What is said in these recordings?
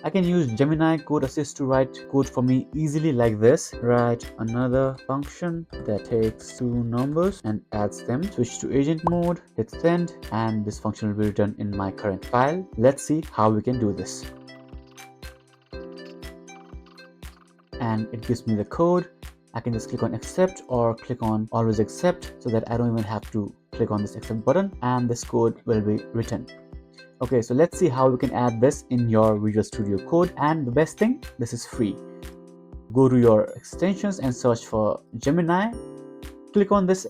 I can use Gemini Code Assist to write code for me easily like this. Write another function that takes two numbers and adds them. Switch to agent mode, hit send, and this function will be written in my current file. Let's see how we can do this. And it gives me the code. I can just click on accept or click on always accept so that I don't even have to click on this accept button, and this code will be written. Okay, so let's see how we can add this in your Visual Studio Code. And the best thing, this is free. Go to your extensions and search for Gemini. Click on this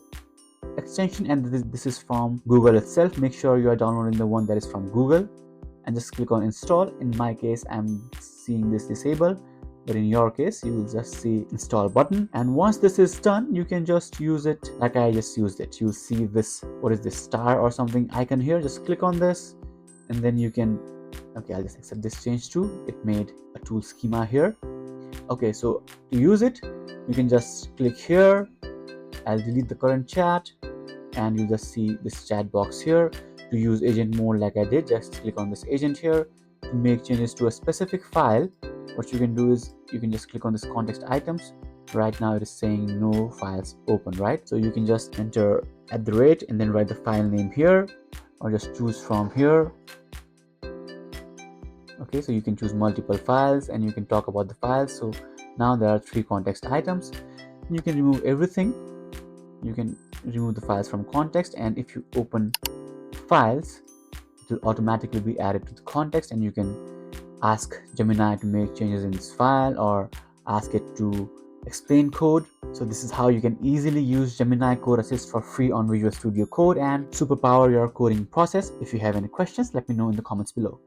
extension, and this is from Google itself. Make sure you are downloading the one that is from Google and just click on install. In my case, I'm seeing this disabled, but in your case you will just see install button. And once this is done, you can just use it like I just used it. You'll see this, what is this, star or something icon here. Just click on this, and then you can, okay, I'll just accept this change too. It made a tool schema here. Okay, so to use it, you can just click here. I'll delete the current chat, and you'll just see this chat box here. To use agent mode like I did, just click on this agent here. To make changes to a specific file, what you can do is you can just click on this context items. Right now it is saying no files open, right? So you can just enter @ and then write the file name here, or just choose from here. Okay, so you can choose multiple files and you can talk about the files. So now there are 3 context items. You can remove everything. You can remove the files from context, and if you open files, it will automatically be added to the context, and you can ask Gemini to make changes in this file or ask it to explain code. So this is how you can easily use Gemini Code Assist for free on Visual Studio Code and superpower your coding process. If you have any questions, let me know in the comments below.